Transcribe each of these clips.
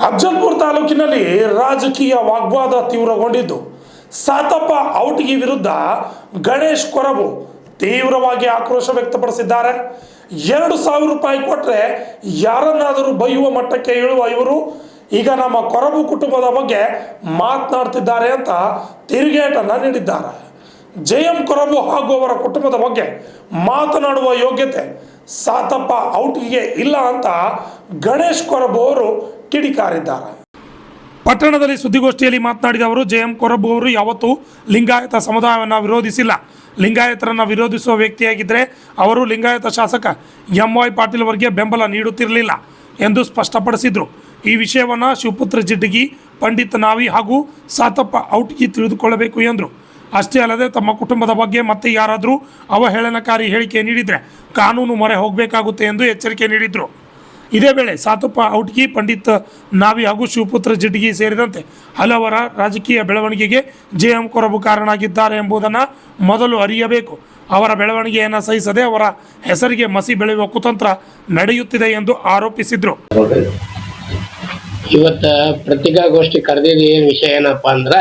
ಅಫಜಲ್ಪುರ ತಾಲೂಕಿನಲ್ಲಿ ರಾಜಕೀಯ ವಾಗ್ವಾದ ತೀವ್ರಗೊಂಡಿದ್ದು ಸಾತಪ್ಪ ಔಟ್ಗಿ ವಿರುದ್ಧ ಗಣೇಶ್ ಕೊರಬು ತೀವ್ರವಾಗಿ ಆಕ್ರೋಶ ವ್ಯಕ್ತಪಡಿಸಿದ್ದಾರೆ. 2,000 ರೂಪಾಯಿ ಕೊಟ್ಟರೆ ಯಾರನ್ನಾದರೂ ಬೈಯುವ ಮಟ್ಟಕ್ಕೆ ಇಳುವ ಇವರು ಈಗ ನಮ್ಮ ಕೊರಬು ಕುಟುಂಬದ ಬಗ್ಗೆ ಮಾತನಾಡ್ತಿದ್ದಾರೆ ಅಂತ ತಿರುಗೇಟನ್ನು ನೀಡಿದ್ದಾರೆ. ಜೆಎಂ ಕೊರಬು ಹಾಗೂ ಅವರ ಕುಟುಂಬದ ಬಗ್ಗೆ ಮಾತನಾಡುವ ಯೋಗ್ಯತೆ ಸಾತಪ್ಪ ಔಟ್ಗಿಗೆ ಇಲ್ಲ ಅಂತ ಗಣೇಶ್ ಕೊರಬು ಅವರು ಕಿಡಿಕಾರಿದ್ದಾರೆ. ಪಟ್ಟಣದಲ್ಲಿ ಸುದ್ದಿಗೋಷ್ಠಿಯಲ್ಲಿ ಮಾತನಾಡಿದ ಅವರು, ಜೆಎಂ ಕೊರಬು ಅವರು ಯಾವತ್ತೂ ಲಿಂಗಾಯತ ಸಮುದಾಯವನ್ನು ವಿರೋಧಿಸಿಲ್ಲ. ಲಿಂಗಾಯತರನ್ನು ವಿರೋಧಿಸುವ ವ್ಯಕ್ತಿಯಾಗಿದ್ದರೆ ಅವರು ಲಿಂಗಾಯತ ಶಾಸಕ ಎಂ.ವೈ. ಪಾಟೀಲ್ ಅವರಿಗೆ ಬೆಂಬಲ ನೀಡುತ್ತಿರಲಿಲ್ಲ ಎಂದು ಸ್ಪಷ್ಟಪಡಿಸಿದರು. ಈ ವಿಷಯವನ್ನು ಶಿವಪುತ್ರ ಜಿಡ್ಡಗಿ, ಪಂಡಿತ್ ನಾವಿ ಹಾಗೂ ಸಾತಪ್ಪ ಔಟ್ಗಿ ತಿಳಿದುಕೊಳ್ಳಬೇಕು ಎಂದರು. ಅಷ್ಟೇ ಅಲ್ಲದೆ ತಮ್ಮ ಕುಟುಂಬದ ಬಗ್ಗೆ ಮತ್ತೆ ಯಾರಾದರೂ ಅವಹೇಳನಕಾರಿ ಹೇಳಿಕೆ ನೀಡಿದರೆ ಕಾನೂನು ಮೊರೆ ಹೋಗಬೇಕಾಗುತ್ತೆ ಎಂದು ಎಚ್ಚರಿಕೆ ನೀಡಿದರು. ಇದೇ ವೇಳೆ ಸಾತಪ್ಪ ಔಟ್ಗಿ, ಪಂಡಿತ್ ನಾವಿ ಹಾಗೂ ಶಿವಪುತ್ರ ಜಿಡ್ಡಗಿ ಸೇರಿದಂತೆ ಹಲವರ ರಾಜಕೀಯ ಬೆಳವಣಿಗೆಗೆ ಜೆಎಂ ಕೊರಬು ಕಾರಣರಾಗಿದ್ದಾರೆ ಎಂಬುದನ್ನು ಮೊದಲು ಅರಿಯಬೇಕು. ಅವರ ಬೆಳವಣಿಗೆಯನ್ನು ಸಹಿಸದೆ ಅವರ ಹೆಸರಿಗೆ ಮಸಿ ಬೆಳೆಯುವ ಕುತಂತ್ರ ನಡೆಯುತ್ತಿದೆ ಎಂದು ಆರೋಪಿಸಿದರು. ಇವತ್ತು ಪತ್ರಿಕಾಗೋಷ್ಠಿ ಕರೆದಿದ್ದ ಏನು ವಿಷಯ ಏನಪ್ಪ ಅಂದ್ರೆ,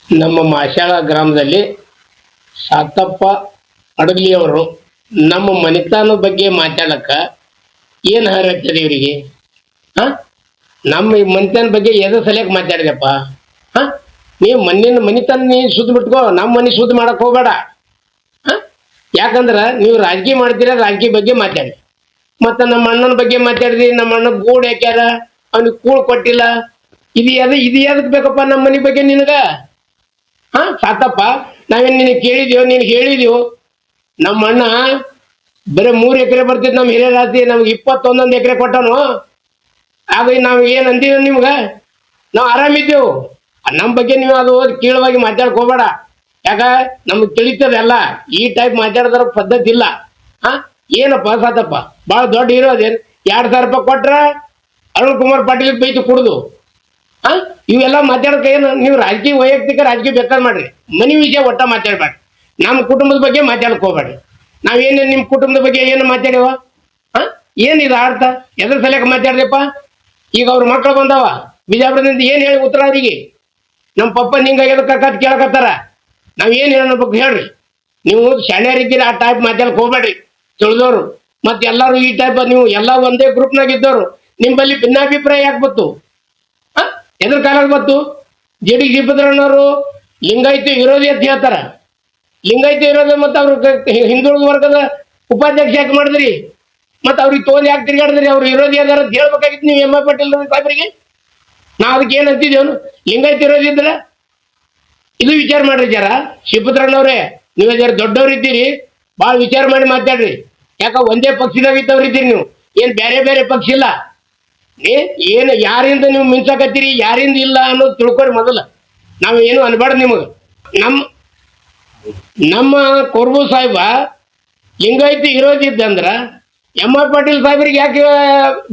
ನಮ್ಮ ಮಾಶಾಳ ಗ್ರಾಮದಲ್ಲಿ ಸಾತಪ್ಪ ಅಡಗ್ಲಿ ಅವರು ನಮ್ಮ ಮನೆತನದ ಬಗ್ಗೆ ಮಾತಾಡಕ್ಕೆ ಏನು ಹರಡ್ತದೆ ಇವರಿಗೆ? ನಮ್ಮ ಮನೆತನ ಬಗ್ಗೆ ಎದ್ರ ಸಲಕ್ಕೆ ಮಾತಾಡಿದೆಪ್ಪ? ನೀವು ಮನೆತನ ನೀನು ಸುದ್ದಿ ಬಿಟ್ಕೋ, ನಮ್ಮ ಮನೆ ಸುದ್ದಿ ಮಾಡಕ್ಕೆ ಹೋಗಬೇಡ. ಯಾಕಂದ್ರೆ ನೀವು ರಾಜಕೀಯ ಮಾಡ್ತೀರ, ರಾಜಕೀಯ ಬಗ್ಗೆ ಮಾತಾಡಿ. ಮತ್ತು ನಮ್ಮ ಅಣ್ಣನ ಬಗ್ಗೆ ಮಾತಾಡಿದ್ರಿ, ನಮ್ಮ ಅಣ್ಣ ಗೂಡು ಹಾಕ್ಯಾರ, ಅವ್ನಿಗೆ ಕೂಳು ಕೊಟ್ಟಿಲ್ಲ, ಇದು ಎದಕ್ಕೆ ಬೇಕಪ್ಪ ನಮ್ಮ ಮನೆ ಬಗ್ಗೆ ನಿನಗೆ? ಸಾತಪ್ಪ, ನಾವೇನು ನಿನಗೆ ಕೇಳಿದೆವು, ನೀನು ಹೇಳಿದೆವು. ನಮ್ಮ ಅಣ್ಣ ಬರೀ 3 ಎಕರೆ ಬರ್ತಿದ್ದು ನಮ್ಮ ಹಿರಿಯರ ಆಸ್ತಿ, ನಮ್ಗೆ 21 ಎಕರೆ ಕೊಟ್ಟನು. ಆಗ ನಾವು ಏನು ಅಂತೀವಿ ನಿಮ್ಗೆ? ನಾವು ಆರಾಮಿದ್ದೆವು. ನಮ್ಮ ಬಗ್ಗೆ ನೀವು ಅದು ಕೀಳವಾಗಿ ಮಾತಾಡಕ್ಕೆ ಹೋಗಬೇಡ. ಯಾಕ ನಮ್ಗೆ ತಿಳಿತದೆಲ್ಲ. ಈ ಟೈಪ್ ಮಾತಾಡೋದ್ರ ಪದ್ಧತಿ ಇಲ್ಲ. ಏನಪ್ಪ ಸಾತಪ್ಪ, ಭಾಳ ದೊಡ್ಡ ಹೀರೋ ಅದೇನು? 2,000 ರೂಪಾಯಿ ಕೊಟ್ರೆ ಅರುಣ್ ಕುಮಾರ್ ಪಾಟೀಲ್ ಬೈತು ಕುಡ್ದು. ಇವೆಲ್ಲ ಮಾತಾಡೋಕೆ ಏನು? ನೀವು ರಾಜಕೀಯ ವೈಯಕ್ತಿಕ ರಾಜಕೀಯ ಬೇಕಾದ್ರೆ ಮಾಡ್ರಿ, ಮನೆ ವಿಷಯ ಒಟ್ಟ ಮಾತಾಡ್ಬೇಡ್ರಿ. ನಮ್ಮ ಕುಟುಂಬದ ಬಗ್ಗೆ ಮಾತಾಡಕ್ಕೆ ಹೋಗ್ಬೇಡ್ರಿ. ನಾವೇನು ನಿಮ್ಮ ಕುಟುಂಬದ ಬಗ್ಗೆ ಏನು ಮಾತಾಡ್ಯವ? ಏನಿದು ಅರ್ಥ? ಎದ್ರ ಸಲಕ್ಕೆ ಮಾತಾಡ್ದಪ್ಪ? ಈಗ ಅವ್ರ ಮಕ್ಕಳು ಬಂದವ ಬಿಜಾಪುರದಿಂದ, ಏನು ಹೇಳಿ ಉತ್ತರ ಅವರಿಗೆ? ನಮ್ಮ ಪಪ್ಪ ನಿಂಗೆ ಎದಕ್ಕೆ ಕೇಳಕತ್ತಾರ, ನಾವು ಏನು ಹೇಳಬೇಕು ಹೇಳ್ರಿ? ನೀವು ಶಾಣ್ಯರಿದ್ದೀರಿ, ಆ ಟೈಪ್ ಮಾತಾಡಕ್ಕೆ ಹೋಗ್ಬೇಡ್ರಿ. ತಿಳಿದವರು ಮತ್ತು ಎಲ್ಲರೂ ಈ ಟೈಪ್, ನೀವು ಎಲ್ಲ ಒಂದೇ ಗ್ರೂಪ್ನಾಗ ಇದ್ದವರು, ನಿಮ್ಮಲ್ಲಿ ಭಿನ್ನಾಭಿಪ್ರಾಯ ಯಾಕೆ ಬತ್ತು? ಎದ್ರ ಕಾಲಕ್ಕೆ ಬತ್ತು? ಜೆ.ಡಿ. ಶ್ರೀಪದ್ರಣ್ಣವರು ಲಿಂಗಾಯತ ವಿರೋಧಿ ಅಂತ ಹೇಳ್ತಾರ. ಲಿಂಗಾಯತ ವಿರೋಧ ಮತ್ತು ಅವ್ರ ಹಿಂದುಳಿದ ವರ್ಗದ ಉಪಾಧ್ಯಕ್ಷ ಯಾಕೆ ಮಾಡಿದ್ರಿ? ಮತ್ತು ಅವ್ರಿಗೆ ತೋಲ್ ಯಾಕೆ ತಿರುಗಾಡಿದ್ರಿ? ಅವ್ರು ವಿರೋಧಿ ಅದಾರ ಅಂತ ಹೇಳ್ಬೇಕಾಗಿತ್ತು ನೀವು ಎಂ.ವೈ. ಪಾಟೀಲ್ ಸಾಹೇಬರಿಗೆ. ನಾವು ಅದಕ್ಕೆ ಏನು ಅಂತಿದ್ದೇವನು? ಲಿಂಗಾಯತ ವಿರೋಧಿ ಇದ್ರೆ ಇದು ವಿಚಾರ ಮಾಡ್ರಿ ಜರ. ಶ್ರೀಪದ್ರಣ್ಣವ್ರೆ, ನೀವು ಜರ ದೊಡ್ಡವ್ರು ಇದ್ದೀರಿ, ಭಾಳ ವಿಚಾರ ಮಾಡಿ ಮಾತಾಡ್ರಿ. ಯಾಕ ಒಂದೇ ಪಕ್ಷದಾಗ ಇದ್ದವ್ರು ಇದ್ದೀರಿ ನೀವು, ಏನು ಬೇರೆ ಬೇರೆ ಪಕ್ಷ ಇಲ್ಲ. ಏನು ಯಾರಿಂದ ನೀವು ಮಿಂಚಕತ್ತೀರಿ, ಯಾರಿಂದ ಇಲ್ಲ ಅನ್ನೋದು ತಿಳ್ಕೊರಿ ಮೊದಲು. ನಾವು ಏನು ಅನ್ಬಾರ್ದು ನಿಮಗೆ. ನಮ್ಮ ಕೊರಬು ಸಾಹೇಬ ಲಿಂಗಾಯತ ವಿರೋಧಿ ಇದ್ದಂದ್ರೆ ಎಂ.ವೈ. ಪಾಟೀಲ್ ಸಾಹೇಬ್ರಿಗೆ ಯಾಕೆ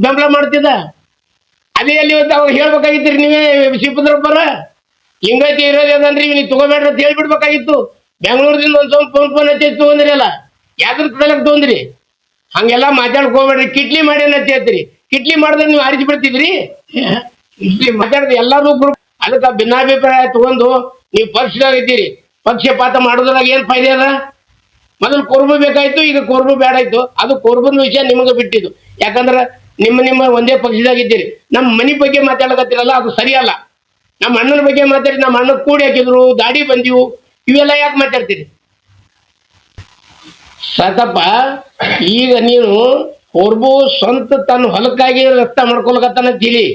ಬೆಂಬಲ ಮಾಡ್ತಿದ್ದ? ಅದೇ ಅಲ್ಲಿ ಅವಾಗ ಹೇಳ್ಬೇಕಾಗಿತ್ತು ನೀವೇ. ಶ್ರೀಪದ್ರಪ್ಪರ ಲಿಂಗಾಯತ ವಿರೋಧಿ ಅದನ್ರಿ, ನೀವು ತಗೋಬೇಡ್ರಿ ಅಂತ ಹೇಳ್ಬಿಡ್ಬೇಕಾಗಿತ್ತು. ಬೆಂಗಳೂರಿಂದ ಒಂದು ಸ್ವಲ್ಪ ಫೋನ್ ಹಚ್ಚಿ ತೊಗೊಂಡ್ರಿ ಅಲ್ಲ, ಯಾವ್ದ್ರ ಸಲಕ್ಕೆ ತೊಗೊಂಡ್ರಿ? ಹಂಗೆಲ್ಲ ಮಾತಾಡಕ್ ಹೋಗ್ಬೇಡ್ರಿ. ಕಿಟ್ಲಿ ಮಾಡಿ ಅಂತ ಹೇಳ್ತೀರಿ. ಕಿಟ್ಲಿ ಮಾಡಿದ್ರೆ ನೀವು ಆರಿಸಿ ಬಿಡ್ತಿದ್ರಿ. ಕಿಟ್ಲಿ ಮಾತಾಡಿದ್ರೆ ಎಲ್ಲರೂ ಗ್ರೂಪ್. ಅದಕ್ಕೆ ಭಿನ್ನಾಭಿಪ್ರಾಯ ತಗೊಂಡು ನೀವು ಪಕ್ಷದಾಗ ಇದ್ದೀರಿ. ಪಕ್ಷಪಾತ ಮಾಡೋದ್ರಾಗ ಏನು ಫಾಯ್ದೆ ಅದ? ಮೊದಲು ಕೊರಬು ಬೇಕಾಯ್ತು, ಈಗ ಕೊರಬು ಬೇಡಾಯ್ತು. ಅದು ಕೊರಬನ ವಿಷಯ ನಿಮಗೆ ಬಿಟ್ಟಿದ್ದು. ಯಾಕಂದ್ರೆ ನಿಮ್ಮ ಒಂದೇ ಪಕ್ಷದಾಗಿದ್ದೀರಿ. ನಮ್ಮ ಮನೆ ಬಗ್ಗೆ ಮಾತಾಡಕತ್ತಿರಲ್ಲ, ಅದು ಸರಿಯಲ್ಲ. ನಮ್ಮ ಅಣ್ಣನ ಬಗ್ಗೆ ಮಾತಾಡಿ, ನಮ್ಮ ಅಣ್ಣ ಕೂಡಿ ಹಾಕಿದ್ರು, ದಾಡಿ ಬಂದಿವು, ಇವೆಲ್ಲ ಯಾಕೆ ಮಾತಾಡ್ತೀರಿ? ಸಾತಪ್ಪ, ಈಗ ನೀನು ಕೊರಬು ಸ್ವಂತ ತನ್ನ ಹೊಲಕ್ಕಾಗಿ ರಸ್ತೆ ಮಾಡ್ಕೊಳಕತ್ತಾನ ತಿಳಿ.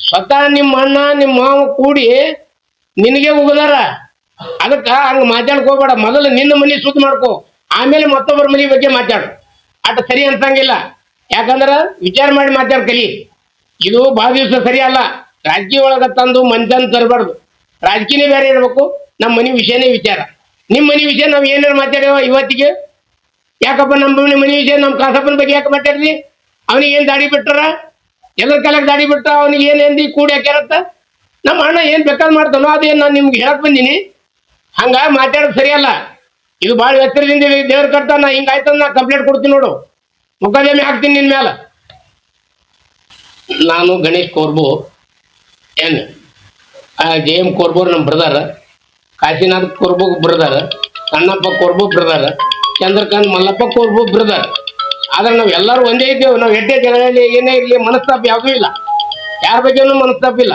ಸ್ವತಃ ನಿಮ್ಮ ಅಣ್ಣ ನಿಮ್ಮ ಮಾವ ಕೂಡಿ ನಿನಗೆ ಉಗದಾರ. ಅದಕ್ಕೆ ಹಂಗೆ ಮಾತಾಡಕ್ ಹೋಗ್ಬೇಡ. ಮೊದಲು ನಿನ್ನ ಮನೆ ಸುದ್ದಿ ಮಾಡ್ಕೊ, ಆಮೇಲೆ ಮತ್ತೊಬ್ಬರ ಮನೆ ಬಗ್ಗೆ ಮಾತಾಡು. ಅಟ್ ಸರಿ ಅನ್ಸಂಗಿಲ್ಲ. ಯಾಕಂದ್ರೆ ವಿಚಾರ ಮಾಡಿ ಮಾತಾಡ್ ಕಲಿ. ಇದು ಭಾಳ ದಿವಸ ಸರಿ ಅಲ್ಲ. ರಾಜಕೀಯ ಒಳಗೆ ತಂದು ಮಂಚನ್ ತರಬಾರ್ದು. ರಾಜಕೀಯನೇ ಬೇರೆ ಇರಬೇಕು, ನಮ್ಮ ಮನೆ ವಿಷಯನೇ ವಿಚಾರ. ನಿಮ್ಮ ಮನೆ ವಿಷಯ ನಾವು ಏನಾರು ಮಾತಾಡ್ಯಾವ ಇವತ್ತಿಗೆ? ಯಾಕಪ್ಪ ನಮ್ಮ ಮನೆ ವಿಷಯ ನಮ್ಮ ಕಾಸಪ್ಪನ ಬಗ್ಗೆ ಯಾಕೆ ಮಾತಾಡಿದ್ರಿ? ಅವನಿಗೆ ಏನು ದಾಡಿ ಬಿಟ್ಟಾರ? ಎಲ್ಲರ ಕಾಲಕ್ಕೆ ದಾಡಿ ಬಿಟ್ಟ, ಅವನಿಗೆ ಏನು ಎಂದಿ ಕೂಡಿ ಹಾಕ್ಯಾರತ್ತ? ನಮ್ಮ ಅಣ್ಣ ಏನು ಬೇಕಾದ್ ಮಾಡ್ತಾನೋ ಅದೇನು ನಾನು ನಿಮ್ಗೆ ಹೇಳಕ್ ಬಂದೀನಿ. ಹಂಗ ಮಾತಾಡೋದು ಸರಿಯಲ್ಲ. ಇದು ಭಾಳ ಎತ್ತರದಿಂದ ದೇವ್ರ ಕರ್ತಾನ. ಹಿಂಗಾಯ್ತಂದ ನಾ ಕಂಪ್ಲೇಂಟ್ ಕೊಡ್ತೀನಿ ನೋಡು, ಮೊಕದ್ದಮೆ ಹಾಕ್ತೀನಿ ನಿನ್ನ ಮೇಲೆ. ನಾನು ಗಣೇಶ್ ಕೋರ್ಬು ಏನು ಜೆ ಎಂ ಕೋರ್ಬೂರ್ ನಮ್ಮ brother, Kashinath Korbu brother, Sannappa Korbu brother, Chandrakant Mallappa Korbu brother. ಆದ್ರೆ ನಾವು ಎಲ್ಲರೂ ಒಂದೇ ಇದ್ದೇವೆ. ನಾವು ಎಡ್ಡೆ ಜಗಳಲ್ಲಿ ಏನೇ ಇರಲಿ ಮನಸ್ತಾಪ ಯಾವುದೂ ಇಲ್ಲ, ಯಾರ ಬಗ್ಗೆನೂ ಮನಸ್ತಾಪ ಇಲ್ಲ.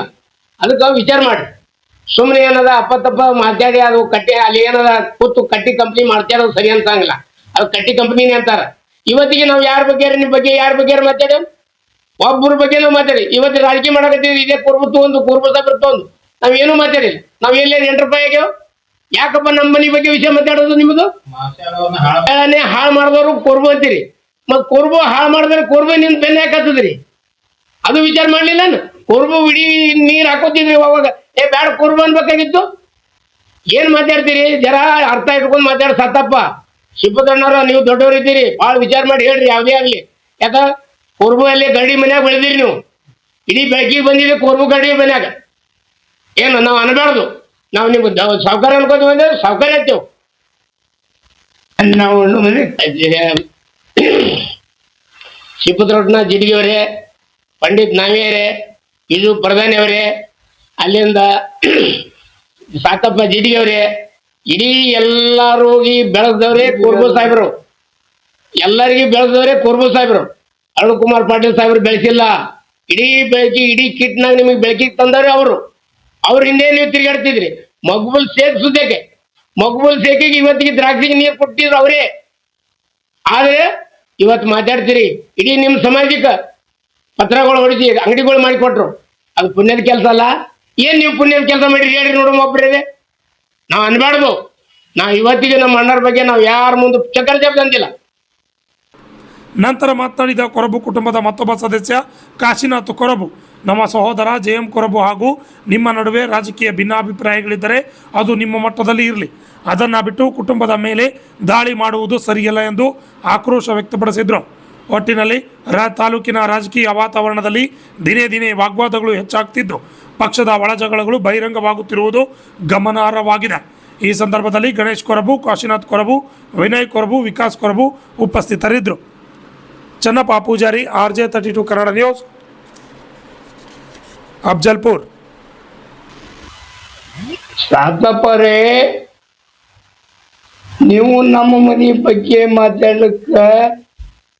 ಅದಕ್ಕೆ ವಿಚಾರ ಮಾಡಿ. ಸುಮ್ಮನೆ ಏನದ ಅಪ್ಪತ್ತಪ್ಪ ಮಾತಾಡಿ ಅದು ಕಟ್ಟಿ ಅಲ್ಲಿ ಏನದ ಕೂತು ಕಟ್ಟಿ ಕಂಪ್ನಿ ಮಾಡ್ತಾರೋದು ಸರಿ ಅಂತಂಗಿಲ್ಲ. ಅದು ಕಟ್ಟಿ ಕಂಪ್ನಿನೇ ಅಂತಾರ. ಇವತ್ತಿಗೆ ನಾವು ಯಾರ ಬಗ್ಗೆ ನಿಮ್ಮ ಬಗ್ಗೆ ಯಾರ ಬಗ್ಗೆ ಮಾತಾಡೇವು? ಒಬ್ಬರ ಬಗ್ಗೆ ನಾವು ಮಾತಾಡಿ. ಇವತ್ತು ರಾಜಕೀಯ ಮಾಡಕತ್ತೀವಿ, ಇದೇ ಕುರ್ಬತ್ತು ಒಂದು ಕುರ್ಬ ಸಾಬ್ರತ್ತು ಒಂದು ನಾವೇನು ಮಾತಾಡಿಲ್ಲ. ನಾವು ಎಲ್ಲೇ ಎಂಟ್ರಪಾಯಿ ಆಗ್ಯಾವ? ಯಾಕಪ್ಪ ನಮ್ಮ ಮನೆ ಬಗ್ಗೆ ವಿಷಯ ಮಾತಾಡೋದು? ನಿಮ್ಮದು ಹಾಳು ಮಾಡಿದವರು ಕುರ್ಬು ಅಂತೀರಿ. ಮತ್ ಕುರ್ಬು ಹಾಳು ಮಾಡಿದ್ರೆ ಕುರ್ಬು ನಿನ್ ಬೆನ್ನ ಯಾಕೆ ಹತ್ತದ್ರಿ? ಅದು ವಿಚಾರ ಮಾಡ್ಲಿಲ್ಲ. ಕುರ್ಬು ಇಡೀ ನೀರ್ ಹಾಕೋತಿದ್ರಿ ಅವಾಗ. ಬ್ಯಾಡ ಕುರ್ಬು ಅನ್ಬೇಕಾಗಿತ್ತು. ಏನ್ ಮಾತಾಡ್ತೀರಿ? ಜರ ಅರ್ಥ ಇಟ್ಕೊಂಡ್ ಮಾತಾಡ ಸತ್ತಪ್ಪ. ಶಿಪ್ಪದಣ್ಣವ್ರ ನೀವು ದೊಡ್ಡವ್ರು ಇದ್ದೀರಿ, ಭಾಳ ವಿಚಾರ ಮಾಡಿ ಹೇಳ್ರಿ ಯಾವ್ದೇ ಆಗ್ಲಿ. ಯಾಕ ಕುರ್ಬು ಅಲ್ಲಿ ಗಡಿ ಮನ್ಯಾಗ ಬೆಳೆದಿರಿ ನೀವು. ಇಡೀ ಬೆಳಕಿಗೆ ಬಂದಿದೆ ಕುರ್ಬು ಗಡಿ ಮನ್ಯಾಗ. ಏನು ನಾವು ಅನ್ಬಾರ್ದು. ನಾವು ನಿಮ್ಗೆ ಸಾವುಕಾರ ಅನ್ಕೋತೀವಿ ಅಂದ್ರೆ ಸಾವುಕಾರ ಆಗ್ತೇವೆ ನಾವು. ಶಿಪುತ್ರೊಟ್ನ ಜಿಡ್ಗಿಯವರೇ, ಪಂಡಿತ್ ನಾವಿಯವರೇ, ಇದು ಪ್ರಧಾನಿಯವರೇ, ಅಲ್ಲಿಂದ ಸಾಕಪ್ಪ ಜಿಡ್ಗಿಯವರೇ, ಇಡೀ ಎಲ್ಲರೂ ಈ ಬೆಳೆದವರೇ ಕುರ್ಬು ಸಾಹೇಬರು. ಎಲ್ಲರಿಗೂ ಬೆಳೆದವರೇ ಕುರ್ಬು ಸಾಹೇಬರು. ಅರುಣ್ ಕುಮಾರ್ ಪಾಟೀಲ್ ಸಾಹೇಬರು ಬೆಳೆಸಿಲ್ಲ. ಇಡೀ ಬೆಳಕಿ ಇಡೀ ಕಿಟ್ನಾಗ ನಿಮಗೆ ಬೆಳಕಿಗೆ ತಂದವ್ರೆ ಅವರು. ಅವ್ರ ಹಿಂದೆ ನೀವು ತಿರುಗಾಡ್ತಿದ್ರಿ. ಮಕ್ಬುಲ್ ಶೇಖ್ ಸುದ್ದಕ್ಕೆ, ಮಕ್ಬುಲ್ ಶೇಖಿಗೆ ಇವತ್ತಿಗೆ ದ್ರಾಕ್ಷಿಗೆ ನೀರು ಕೊಟ್ಟಿದ್ರು ಅವರೇ. ಆದ್ರೆ ಇವತ್ತು ಮಾತಾಡ್ತೀರಿ. ಇಡೀ ನಿಮ್ಮ ಸಮಾಜಕ್ಕೆ ಪತ್ರಗಳು ಹೊಡಿಸಿ ಅಂಗಡಿಗಳು ಮಾಡಿಕೊಟ್ರು. ಅದು ಪುಣ್ಯದ ಕೆಲಸ ಅಲ್ಲ. ಏನ್ ನೀವು ಪುಣ್ಯದ ಕೆಲಸ ಮಾಡಿರಿ ಹೇಳ್ರಿ ನೋಡಮ್ಮ ಒಬ್ಬರೇ. ನಾವು ಅನ್ಬಾರ್ದು. ನಾವು ಇವತ್ತಿಗೆ ನಮ್ಮ ಅಣ್ಣರ ಬಗ್ಗೆ ನಾವು ಯಾರ ಮುಂದೆ ಚಕ್ರ ಜಪ್ ಅಂತಿಲ್ಲ. ನಂತರ ಮಾತನಾಡಿದ ಕೊರಬು ಕುಟುಂಬದ ಮತ್ತೊಬ್ಬ ಸದಸ್ಯ ಕಾಶಿನಾಥ್ ಕೊರಬು, ನಮ್ಮ ಸಹೋದರ ಜೆ ಎಂ ಕೊರಬು ಹಾಗೂ ನಿಮ್ಮ ನಡುವೆ ರಾಜಕೀಯ ಭಿನ್ನಾಭಿಪ್ರಾಯಗಳಿದ್ದರೆ ಅದು ನಿಮ್ಮ ಮಟ್ಟದಲ್ಲಿ ಇರಲಿ. ಅದನ್ನು ಬಿಟ್ಟು ಕುಟುಂಬದ ಮೇಲೆ ದಾಳಿ ಮಾಡುವುದು ಸರಿಯಲ್ಲ ಎಂದು ಆಕ್ರೋಶ ವ್ಯಕ್ತಪಡಿಸಿದರು. ಒಟ್ಟಿನಲ್ಲಿ ತಾಲೂಕಿನ ರಾಜಕೀಯ ವಾತಾವರಣದಲ್ಲಿ ದಿನೇ ದಿನೇ ವಾಗ್ವಾದಗಳು ಹೆಚ್ಚಾಗ್ತಿದ್ದು ಪಕ್ಷದ ಒಳಜಗಳಗಳು ಬಹಿರಂಗವಾಗುತ್ತಿರುವುದು ಗಮನಾರ್ಹವಾಗಿದೆ. ಈ ಸಂದರ್ಭದಲ್ಲಿ ಗಣೇಶ್ ಕೊರಬು, ಕಾಶಿನಾಥ್ ಕೊರಬು, ವಿನಯ್ ಕೊರಬು, ವಿಕಾಸ್ ಕೊರಬು ಉಪಸ್ಥಿತರಿದ್ದರು. Channappa Pujari, RJ32 Kannada news, Afzalpur. ಸಾಕಪ್ಪರೇ, ನೀವು ನಮ್ಮ ಮನೆ ಬಗ್ಗೆ ಮಾತಾಡಕ್ಕ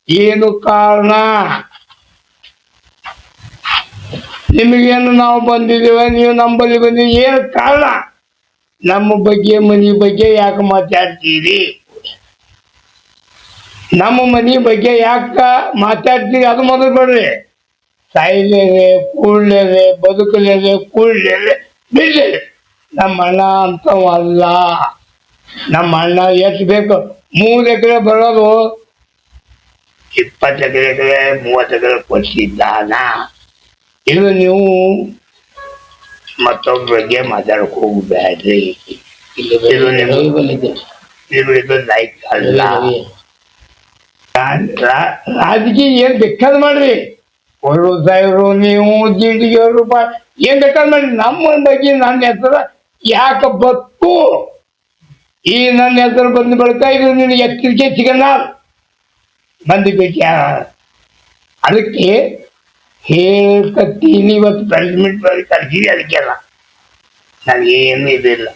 ಏನು ಕಾರಣ? ನಿಮಗೇನು ನಾವು ಬಂದಿದ್ದೇವೆ, ನೀವು ನಮ್ಮಲ್ಲಿ ಬಂದಿದ್ದೀವಿ, ಏನು ಕಾರಣ? ನಮ್ಮ ಬಗ್ಗೆ ಮನೆ ಬಗ್ಗೆ ಯಾಕೆ ಮಾತಾಡ್ತೀರಿ? ನಮ್ಮ ಮನೆ ಬಗ್ಗೆ ಯಾಕೆ ಮಾತಾಡ್ತೀರಿ ಅದು ಮೊದಲು ಬಿಡ್ರಿ. ಸಾಯ್ಲೇದೆ, ಕೂಡ್ಲೇದೆ, ಬದುಕಲೇದೆ, ಕೂಡ್ಲೇದೆ, ಬಿಡ್ಲೇದೆ. ನಮ್ಮ ಅಣ್ಣ ಅಂತವಲ್ಲ. ನಮ್ಮ ಅಣ್ಣ ಎಷ್ಟು ಬೇಕು 3 ಎಕರೆ ಬರೋದು 20 ಎಕರೆ 30 ಎಕರೆ ಕೊಡ್ಸಿದ್ದಾನ. ಇದು ನೀವು ಮತ್ತೊಬ್ಬ ಬಗ್ಗೆ ಮಾತಾಡಕ್ ಹೋಗ್ಬೇಡ್ರಿ. ಇದು ಲೈಕ್ ಅಲ್ಲ. ರಾಜಕೀಯ ಏನ್ ಬೇಕಾದ್ ಮಾಡ್ರಿ. ಕೊಡು ಸಾಹೇಬ್ರು, ನೀವು ಜಿಂಡಿಗೆಯವರು ಏನ್ ಬೇಕಾದ್ ಮಾಡ್ರಿ. ನಮ್ಮ ಬಗ್ಗೆ ನನ್ನ ಹೆಸರು ಯಾಕೆ ಬತ್ತು? ಈ ನನ್ನ ಹೆಸರು ಬಂದ ಬಳಿಕ ಇದು ನಿನಗೆ ಎಚ್ಚರಿಕೆ ಸಿಗಲ್ಲ. ಮಂದಿ ಭೇಟಿ ಅದಕ್ಕೆ ಹೇಳ್ಕತ್ತೀನಿ. ಇವತ್ತು ಪ್ರೆಸ್ಮೆಂಟ್ ಕರ್ಸಿರಿ. ಅದಕ್ಕೆಲ್ಲ ನನಗೇನು ಇದಿಲ್ಲ.